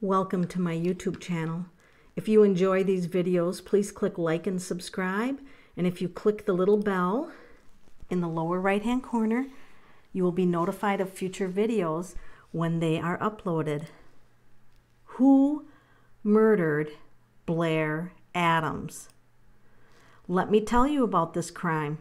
Welcome to my YouTube channel. If you enjoy these videos, please click like and subscribe. And if you click the little bell in the lower right hand corner, you will be notified of future videos when they are uploaded. Who murdered Blair Adams? Let me tell you about this crime,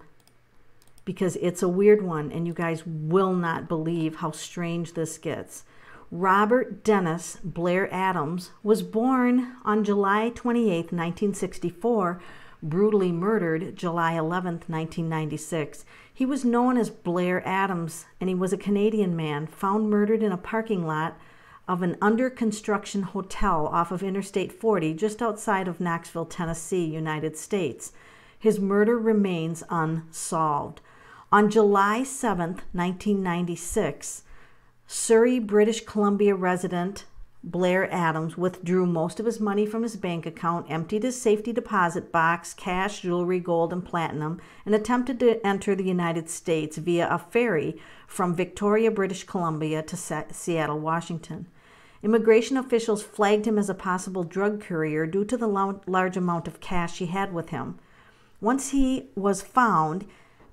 because it's a weird one and you guys will not believe how strange this gets. Robert Dennis Blair Adams was born on July 28, 1964, brutally murdered July 11, 1996. He was known as Blair Adams, and he was a Canadian man found murdered in a parking lot of an under-construction hotel off of Interstate 40 just outside of Knoxville, Tennessee, United States. His murder remains unsolved. On July 7, 1996, Surrey, British Columbia resident Blair Adams withdrew most of his money from his bank account, emptied his safety deposit box, cash, jewelry, gold, and platinum, and attempted to enter the United States via a ferry from Victoria, British Columbia to Seattle, Washington. Immigration officials flagged him as a possible drug courier due to the large amount of cash he had with him. Once he was found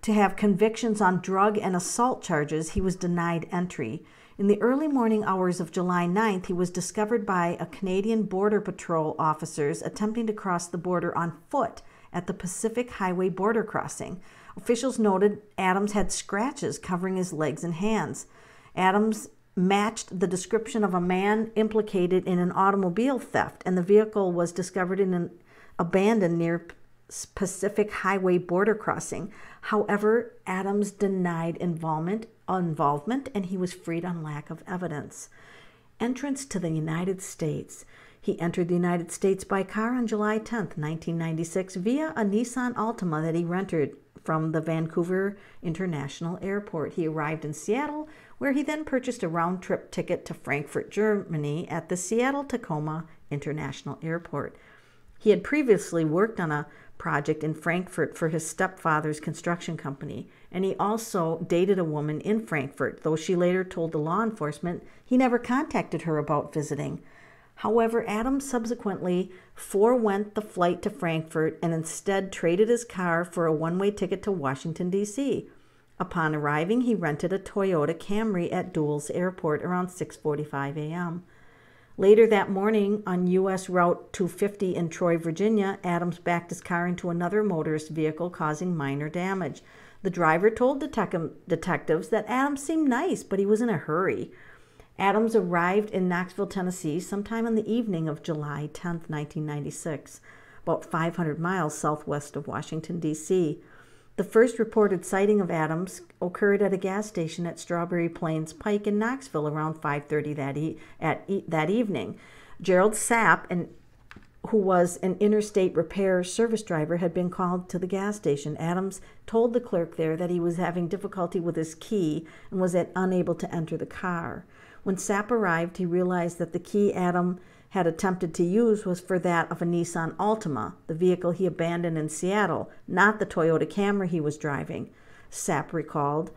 to have convictions on drug and assault charges, he was denied entry. In the early morning hours of July 9th, he was discovered by a Canadian Border Patrol officers attempting to cross the border on foot at the Pacific Highway border crossing. Officials noted Adams had scratches covering his legs and hands. Adams matched the description of a man implicated in an automobile theft, and the vehicle was discovered in an abandoned near Pacific Highway border crossing. However, Adams denied involvement, and he was freed on lack of evidence. Entrance to the United States. He entered the United States by car on July 10, 1996, via a Nissan Altima that he rented from the Vancouver International Airport. He arrived in Seattle, where he then purchased a round-trip ticket to Frankfurt, Germany at the Seattle-Tacoma International Airport. He had previously worked on a project in Frankfurt for his stepfather's construction company, and he also dated a woman in Frankfurt, though she later told the law enforcement he never contacted her about visiting. However, Adams subsequently forewent the flight to Frankfurt and instead traded his car for a one-way ticket to Washington, D.C. Upon arriving, he rented a Toyota Camry at Dulles Airport around 6:45 a.m. Later that morning, on U.S. Route 250 in Troy, Virginia, Adams backed his car into another motorist vehicle, causing minor damage. The driver told detectives that Adams seemed nice, but he was in a hurry. Adams arrived in Knoxville, Tennessee, sometime in the evening of July 10, 1996, about 500 miles southwest of Washington, D.C. The first reported sighting of Adams occurred at a gas station at Strawberry Plains Pike in Knoxville around 5:30 that evening. Gerald Sapp, who was an interstate repair service driver, had been called to the gas station. Adams told the clerk there that he was having difficulty with his key and was unable to enter the car. When Sapp arrived, he realized that the key Adams had attempted to use was for that of a Nissan Altima, the vehicle he abandoned in Seattle, not the Toyota Camry he was driving. Sapp recalled,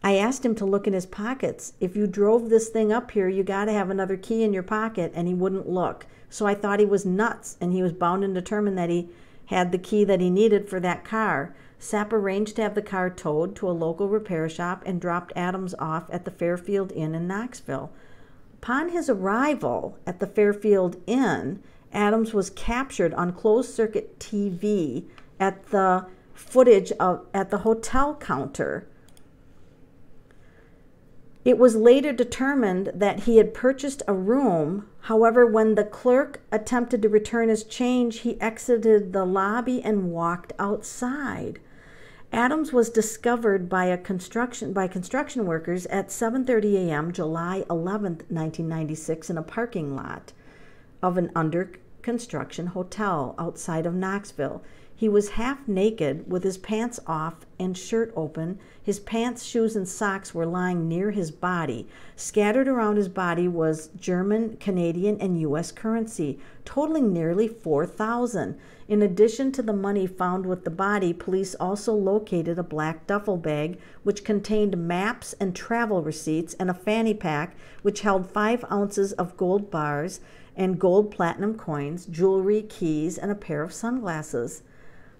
"I asked him to look in his pockets. If you drove this thing up here, you got to have another key in your pocket," and he wouldn't look. So I thought he was nuts, and he was bound and determined that he had the key that he needed for that car. Sapp arranged to have the car towed to a local repair shop and dropped Adams off at the Fairfield Inn in Knoxville. Upon his arrival at the Fairfield Inn, Adams was captured on closed-circuit TV at the footage at the hotel counter. It was later determined that he had purchased a room. However, when the clerk attempted to return his change, he exited the lobby and walked outside. Adams was discovered by construction workers at 7:30 a.m. July 11, 1996, in a parking lot of an under-construction hotel outside of Knoxville. He was half naked with his pants off and shirt open. His pants, shoes, and socks were lying near his body. Scattered around his body was German, Canadian, and U.S. currency, totaling nearly $4,000. In addition to the money found with the body, police also located a black duffel bag which contained maps and travel receipts, and a fanny pack which held 5 ounces of gold bars and gold platinum coins, jewelry, keys, and a pair of sunglasses.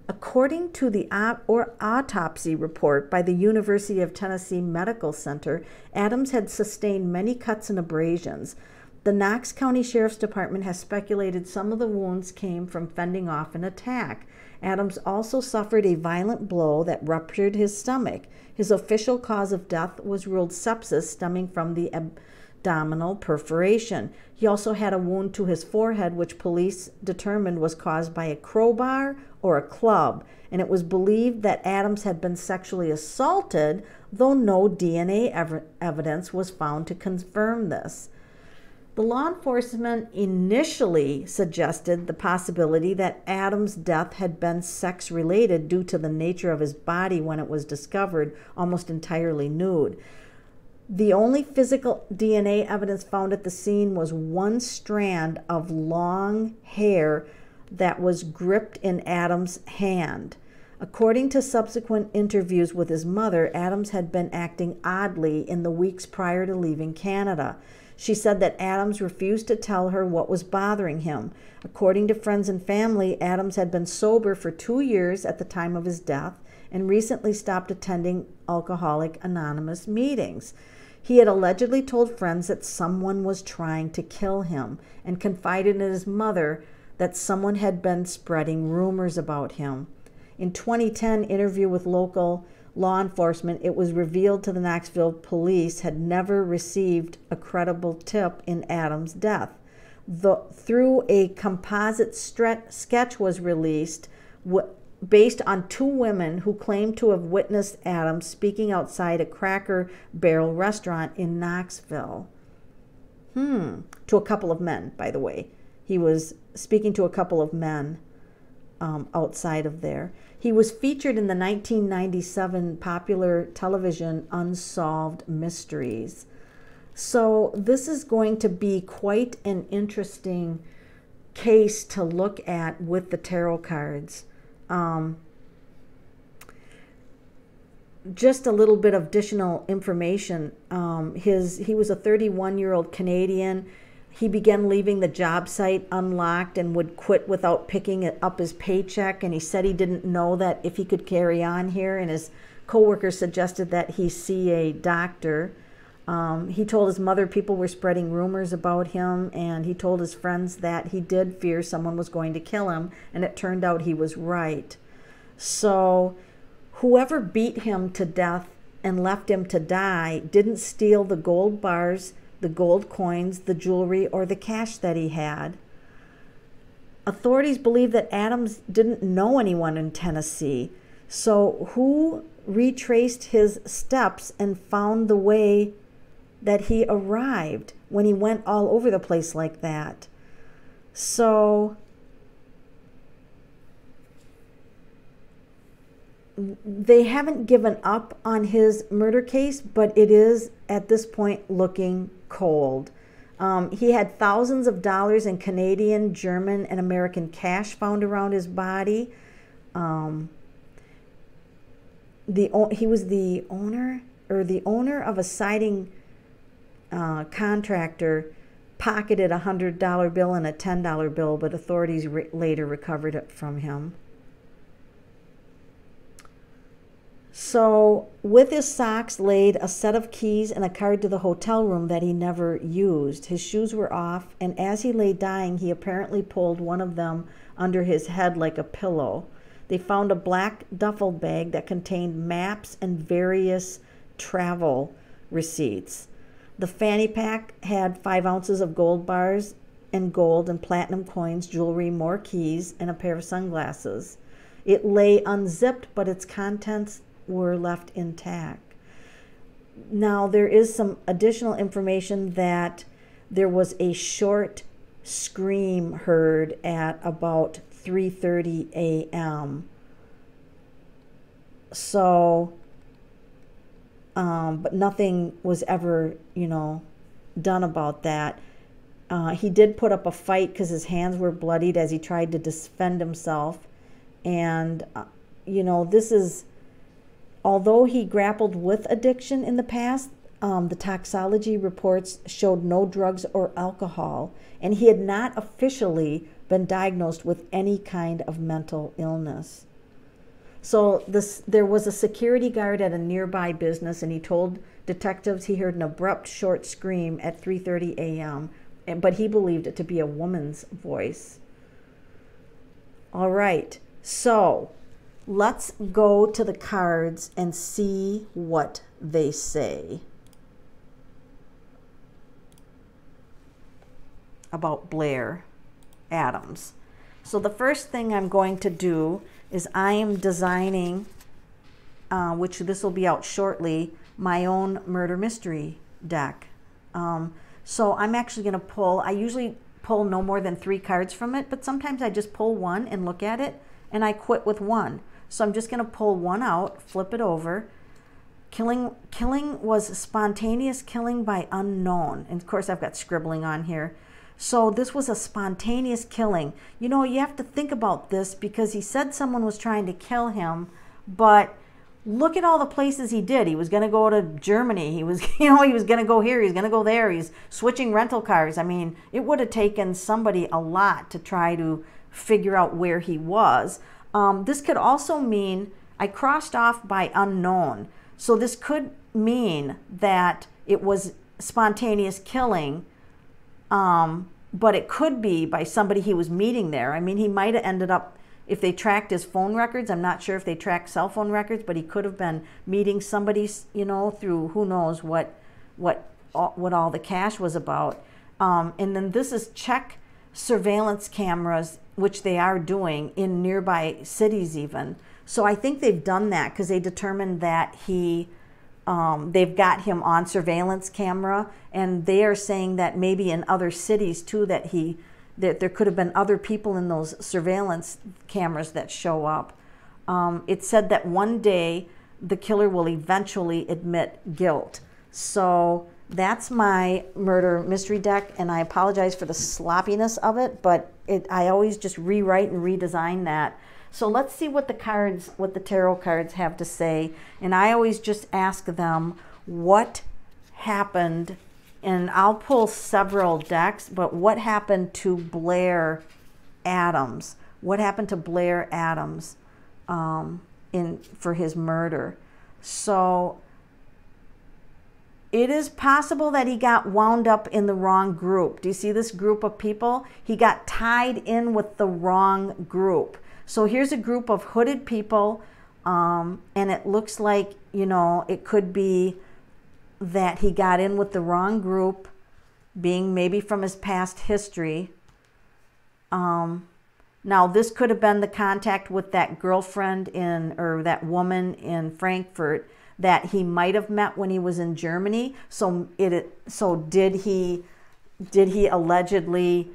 According to the autopsy report by the University of Tennessee Medical Center, Adams had sustained many cuts and abrasions. The Knox County Sheriff's Department has speculated some of the wounds came from fending off an attack. Adams also suffered a violent blow that ruptured his stomach. His official cause of death was ruled sepsis stemming from the abdominal perforation. He also had a wound to his forehead, which police determined was caused by a crowbar or a club, and it was believed that Adams had been sexually assaulted, though no DNA evidence was found to confirm this. The law enforcement initially suggested the possibility that Adams' death had been sex-related due to the nature of his body when it was discovered almost entirely nude. The only physical DNA evidence found at the scene was one strand of long hair that was gripped in Adams' hand. According to subsequent interviews with his mother, Adams had been acting oddly in the weeks prior to leaving Canada. She said that Adams refused to tell her what was bothering him. According to friends and family, Adams had been sober for 2 years at the time of his death and recently stopped attending Alcoholics Anonymous meetings. He had allegedly told friends that someone was trying to kill him and confided in his mother that someone had been spreading rumors about him. In 2010 interview with local law enforcement, it was revealed to the Knoxville police had never received a credible tip in Adams' death. Through a composite sketch was released based on 2 women who claimed to have witnessed Adams speaking outside a Cracker Barrel restaurant in Knoxville. To a couple of men, by the way. He was speaking to a couple of men outside of there. He was featured in the 1997 popular television Unsolved Mysteries. So this is going to be quite an interesting case to look at with the tarot cards. Just a little bit of additional information. He was a 31-year-old Canadian. He began leaving the job site unlocked and would quit without picking up his paycheck. And he said he didn't know that if he could carry on here. And his coworkers suggested that he see a doctor. He told his mother people were spreading rumors about him. And he told his friends that he did fear someone was going to kill him. And it turned out he was right. So whoever beat him to death and left him to die didn't steal the gold bars, the gold coins, the jewelry, or the cash that he had. Authorities believe that Adams didn't know anyone in Tennessee. So who retraced his steps and found the way that he arrived when he went all over the place like that? So they haven't given up on his murder case, but it is at this point looking cold. He had thousands of dollars in Canadian, German, and American cash found around his body. He was the owner of a siding contractor, pocketed a $100 bill and a $10 bill, but authorities later recovered it from him. So with his socks laid a set of keys and a card to the hotel room that he never used. His shoes were off, and as he lay dying, he apparently pulled one of them under his head like a pillow. They found a black duffel bag that contained maps and various travel receipts. The fanny pack had 5 ounces of gold bars and gold and platinum coins, jewelry, more keys, and a pair of sunglasses. It lay unzipped, but its contents were left intact. Now, there is some additional information that there was a short scream heard at about 3:30 a.m. So, but nothing was ever, you know, done about that. He did put up a fight because his hands were bloodied as he tried to defend himself. And, you know, this is, although he grappled with addiction in the past, the toxicology reports showed no drugs or alcohol, and he had not officially been diagnosed with any kind of mental illness. So there was a security guard at a nearby business, and he told detectives he heard an abrupt, short scream at 3:30 a.m., but he believed it to be a woman's voice. All right, so let's go to the cards and see what they say about Blair Adams. So the first thing I'm going to do is I am designing, which this will be out shortly, my own murder mystery deck. So I'm actually going to pull, I usually pull no more than 3 cards from it, but sometimes I just pull one and look at it, and I quit with one. So I'm just going to pull one out, flip it over. Killing was spontaneous killing by unknown. And of course I've got scribbling on here. So this was a spontaneous killing. You know, you have to think about this because he said someone was trying to kill him, but look at all the places he did. He was going to go to Germany. He was, you know, he was going to go here. He's going to go there. He's switching rental cars. I mean, it would have taken somebody a lot to try to figure out where he was. This could also mean, I crossed off by unknown. So this could mean that it was spontaneous killing, but it could be by somebody he was meeting there. I mean, he might have ended up, if they tracked his phone records, I'm not sure if they tracked cell phone records, but he could have been meeting somebody, you know, through who knows what all the cash was about. And then this is check surveillance cameras, which they are doing in nearby cities even. So I think they've done that because they determined that they've got him on surveillance camera, and they are saying that maybe in other cities too that there could have been other people in those surveillance cameras that show up. It said that one day the killer will eventually admit guilt. So that's my murder mystery deck, and I apologize for the sloppiness of it, but I always just rewrite and redesign that. So let's see what the tarot cards have to say. And I always just ask them what happened, and I'll pull several decks, but what happened to Blair Adams? What happened to Blair Adams for his murder? So it is possible that he got wound up in the wrong group. Do you see this group of people? He got tied in with the wrong group. So here's a group of hooded people, and it looks like, you know, it could be that he got in with the wrong group, being maybe from his past history. Now, this could have been the contact with that girlfriend or that woman in Frankfurt that he might have met when he was in Germany. So did he allegedly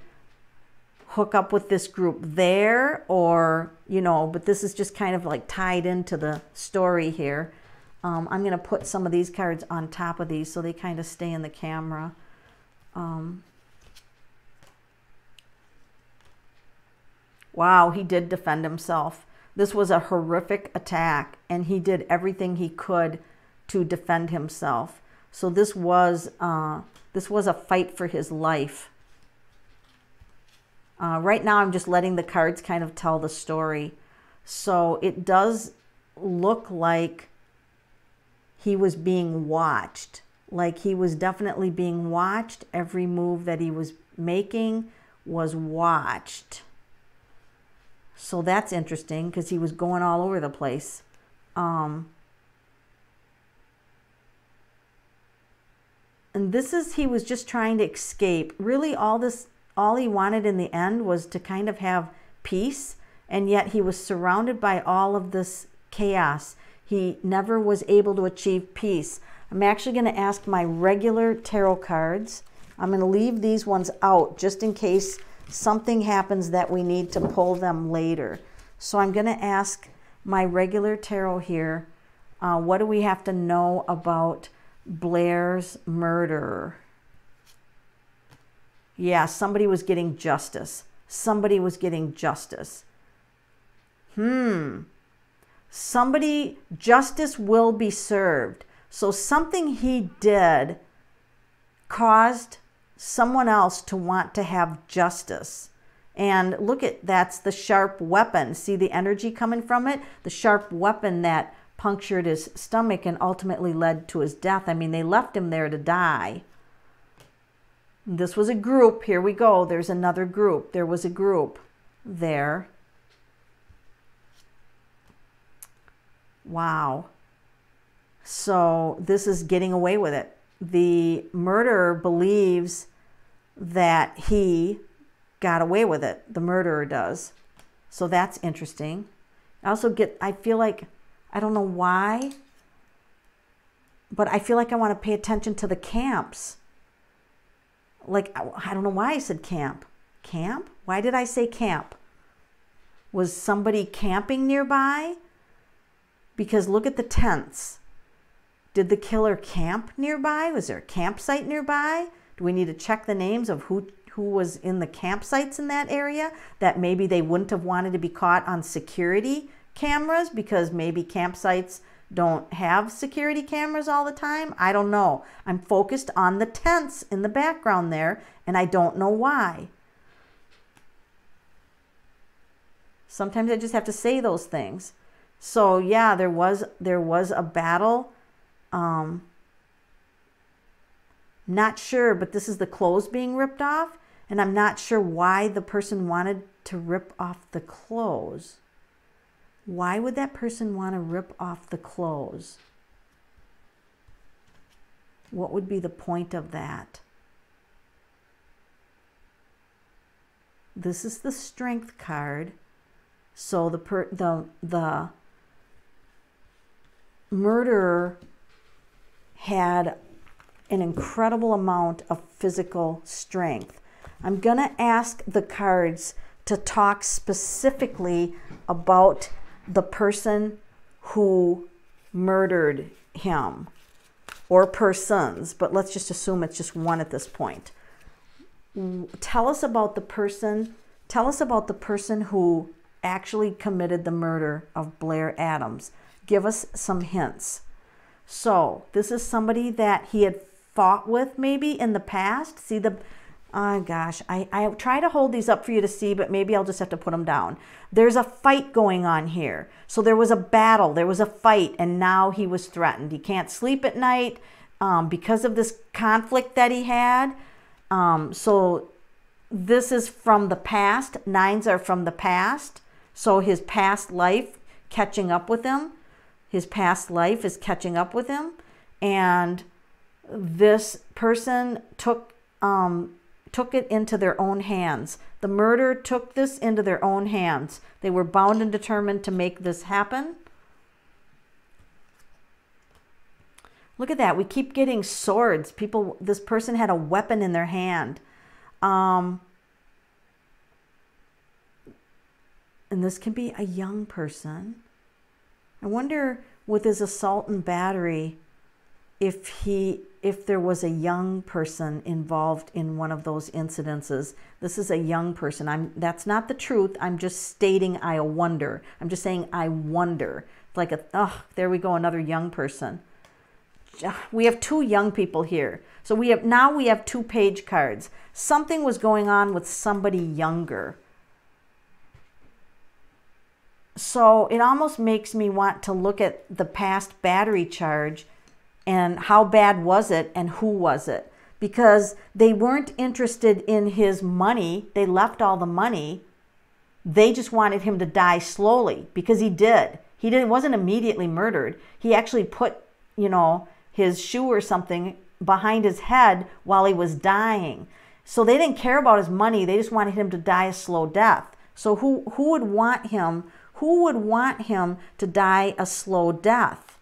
hook up with this group there, or, you know, but this is just kind of like tied into the story here. I'm going to put some of these cards on top of these so they kind of stay in the camera. Wow, he did defend himself. This was a horrific attack, and he did everything he could to defend himself. So this was a fight for his life. Right now, I'm just letting the cards kind of tell the story. So it does look like he was being watched. Like he was definitely being watched. Every move that he was making was watched. So that's interesting because he was going all over the place. And this is, he was just trying to escape. Really, all he wanted in the end was to kind of have peace, and yet he was surrounded by all of this chaos. He never was able to achieve peace. I'm actually going to ask my regular tarot cards. I'm going to leave these ones out just in case something happens that we need to pull them later. So I'm going to ask my regular tarot here. What do we have to know about Blair's murder? Yeah, somebody was getting justice. Somebody was getting justice. Justice will be served. So something he did caused someone else to want to have justice. And look at, that's the sharp weapon. See the energy coming from it? The sharp weapon that punctured his stomach and ultimately led to his death. I mean, they left him there to die. This was a group. Here we go. There's another group. There was a group there. Wow. So this is getting away with it. The murderer believes that he got away with it. The murderer does. So that's interesting. I feel like, I don't know why, but I feel like I want to pay attention to the camps. Like, I don't know why I said camp. Camp? Why did I say camp? Was somebody camping nearby? Because look at the tents. Did the killer camp nearby? Was there a campsite nearby? Do we need to check the names of who was in the campsites in that area that maybe they wouldn't have wanted to be caught on security cameras because maybe campsites don't have security cameras all the time? I don't know. I'm focused on the tents in the background there, and I don't know why. Sometimes I just have to say those things. So yeah, there was a battle. Not sure, but this is the clothes being ripped off, and I'm not sure why the person wanted to rip off the clothes. Why would that person want to rip off the clothes? What would be the point of that? This is the Strength card. So the murderer had an incredible amount of physical strength. I'm going to ask the cards to talk specifically about the person who murdered him, or persons, but let's just assume it's just one at this point. Tell us about the person who actually committed the murder of Blair Adams. Give us some hints. So this is somebody that he had fought with maybe in the past. See the, oh gosh, I try to hold these up for you to see, but maybe I'll just have to put them down. There's a fight going on here. So there was a battle, there was a fight, and now he was threatened. He can't sleep at night because of this conflict that he had. So this is from the past. Nines are from the past. So his past life catching up with him. His past life is catching up with him. And this person took it into their own hands. The murderer took this into their own hands. They were bound and determined to make this happen. Look at that. We keep getting swords. This person had a weapon in their hand. And this can be a young person. I wonder with his assault and battery if there was a young person involved in one of those incidences. This is a young person. That's not the truth. I'm just stating I wonder. I'm just saying I wonder. Like there we go, another young person. We have two young people here. So now we have 2 page cards. Something was going on with somebody younger. So it almost makes me want to look at the past battery charge and how bad was it and who was it? Because they weren't interested in his money. They left all the money. They just wanted him to die slowly because he did. He wasn't immediately murdered. He actually put, his shoe or something behind his head while he was dying. So they didn't care about his money. They just wanted him to die a slow death. So who would want him? Who would want him to die a slow death?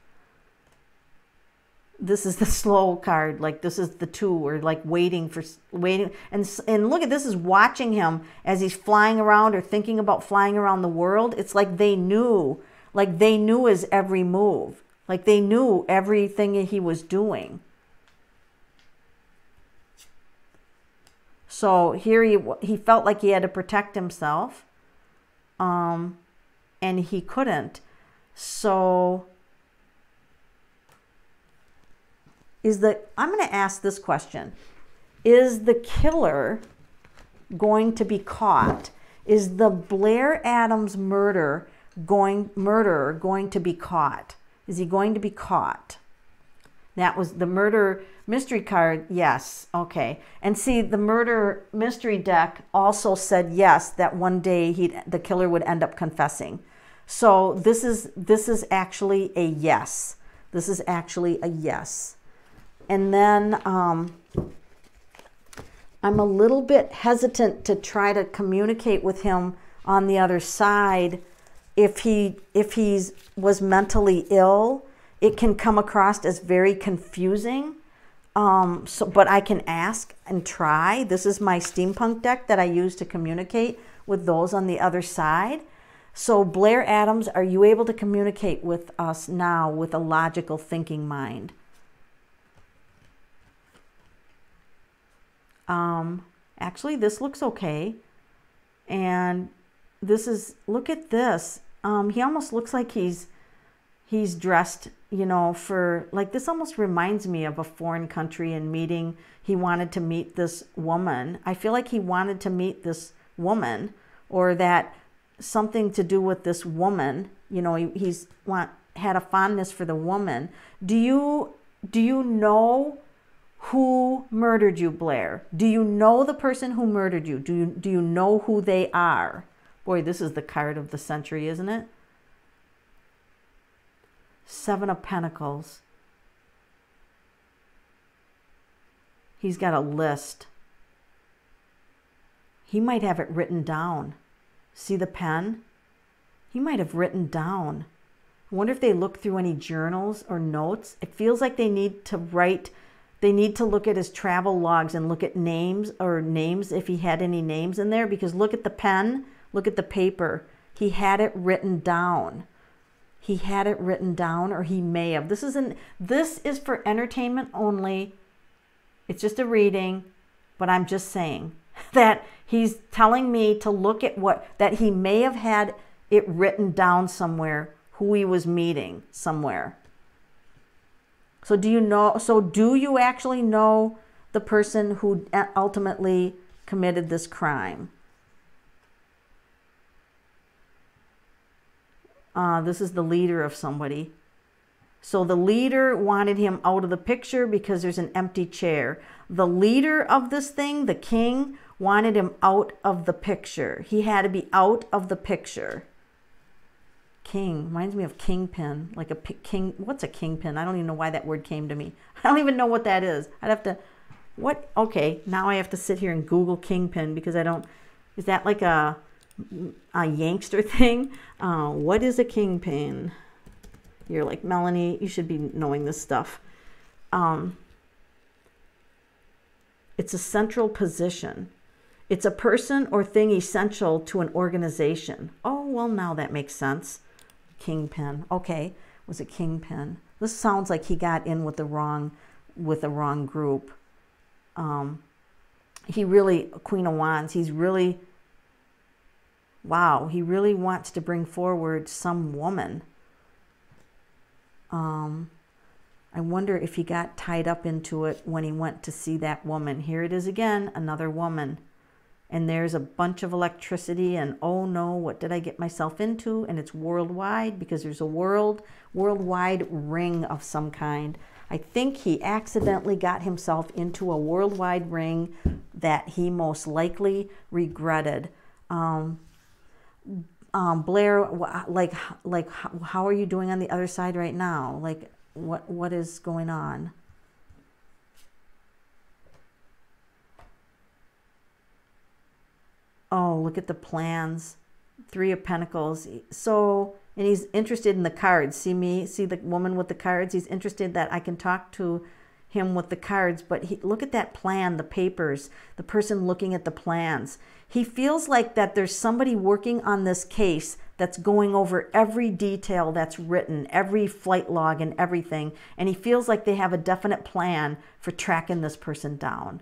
This is the slow card. Like this is the 2. We're like waiting. And look at this is watching him as he's flying around or thinking about flying around the world. It's like they knew. Like they knew his every move. Like they knew everything he was doing. So here he felt like he had to protect himself, and he couldn't. So I'm going to ask this question. Is the killer going to be caught? Is the Blair Adams murderer going to be caught? Is he going to be caught? That was the murder mystery card. Yes. Okay. And see, the murder mystery deck also said yes, that one day the killer would end up confessing. So this is actually a yes. This is actually a yes. And then I'm a little bit hesitant to try to communicate with him on the other side. If he was mentally ill, it can come across as very confusing. But I can ask and try. This is my steampunk deck that I use to communicate with those on the other side. So Blair Adams, are you able to communicate with us now with a logical thinking mind? Actually, this looks okay. And this is, look at this. He almost looks like he's dressed, you know, for, like, this almost reminds me of a foreign country and meeting. He wanted to meet this woman. I feel like he wanted to meet this woman, or that something to do with this woman. You know, had a fondness for the woman. Do you know who murdered you, Blair? Do you know the person who murdered you? Do you know who they are? Boy, this is the card of the century, isn't it? Seven of Pentacles. He's got a list. He might have it written down. See the pen? He might have written down. I wonder if they look through any journals or notes. It feels like they need to write. They need to look at his travel logs and look at names if he had any names in there, because look at the pen, look at the paper. He had it written down. He had it written down, or he may have. This is for entertainment only. It's just a reading, but I'm just saying that he's telling me to look at that he may have had it written down somewhere, who he was meeting somewhere. So do you actually know the person who ultimately committed this crime? This is the leader of somebody. So the leader wanted him out of the picture because there's an empty chair. The leader of this thing, the king, wanted him out of the picture. He had to be out of the picture. King reminds me of kingpin, like a king. What's a kingpin? I don't even know why that word came to me. I don't even know what that is. I'd have to, what? Okay, now I have to sit here and Google kingpin because I don't, is that like a Yankster thing? What is a kingpin? You're like, Melanie, you should be knowing this stuff. It's a central position. It's a person or thing essential to an organization. Oh, well, now that makes sense. Kingpin. Okay, was it kingpin? This sounds like he got in with the wrong group. He really, Queen of Wands, he's really, wow, he really wants to bring forward some woman. I wonder if he got tied up into it when he went to see that woman. Here it is again, another woman. And there's a bunch of electricity, and oh no, what did I get myself into? And it's worldwide, because there's a worldwide ring of some kind. I think he accidentally got himself into a worldwide ring that he most likely regretted. Blair, like how are you doing on the other side right now? Like what is going on? Oh, look at the plans. Three of Pentacles. So, and he's interested in the cards. See the woman with the cards? He's interested that I can talk to him with the cards, but look at that plan, the papers, the person looking at the plans. He feels like that there's somebody working on this case that's going over every detail that's written, every flight log and everything. And he feels like they have a definite plan for tracking this person down.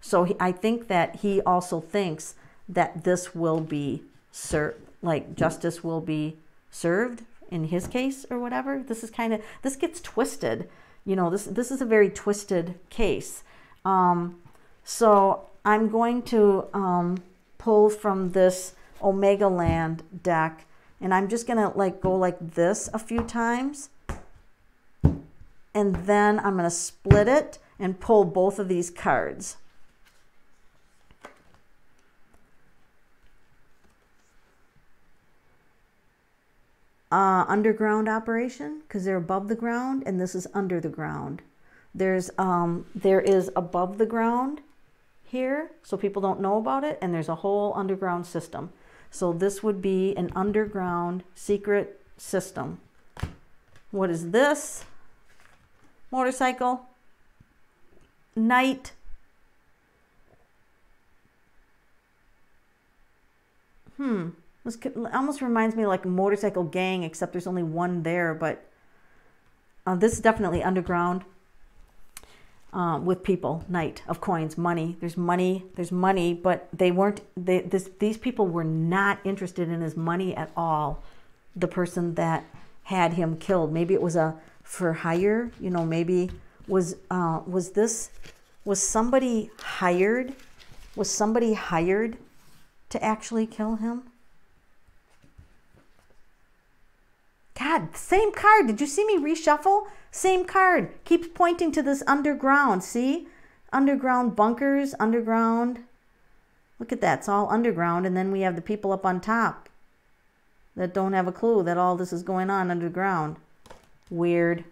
So I think that he also thinks that this will be served, like justice will be served in his case or whatever. This is kind of, this gets twisted. You know, this is a very twisted case. So I'm going to pull from this Omega Land deck, and I'm just gonna like go like this a few times, and then I'm gonna split it and pull both of these cards. Underground operation, because they're above the ground, and this is under the ground. There is above the ground here, so people don't know about it, and there's a whole underground system. So this would be an underground secret system. What is this? Motorcycle. Night. This almost reminds me of like a motorcycle gang, except there's only one there, but this is definitely underground with people. Night of coins, money. There's money, but these people were not interested in his money at all. The person that had him killed, maybe it was a for hire, you know, maybe was somebody hired? Was somebody hired to actually kill him? God, same card. Did you see me reshuffle? Same card. Keeps pointing to this underground. See? Underground bunkers, underground. Look at that. It's all underground. And then we have the people up on top that don't have a clue that all this is going on underground. Weird.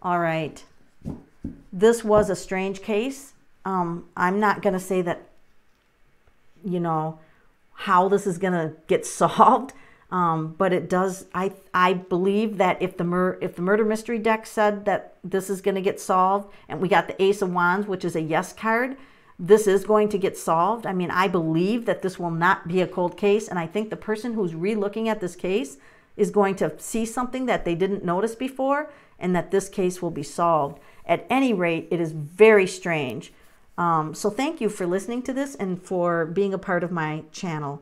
All right. This was a strange case. I'm not going to say that, you know, how this is going to get solved. But it does, I believe that if the murder mystery deck said that this is going to get solved, and we got the Ace of Wands, which is a yes card, this is going to get solved. I mean, I believe that this will not be a cold case, and I think the person who's re-looking at this case is going to see something that they didn't notice before, and that this case will be solved. At any rate, it is very strange. So thank you for listening to this and for being a part of my channel.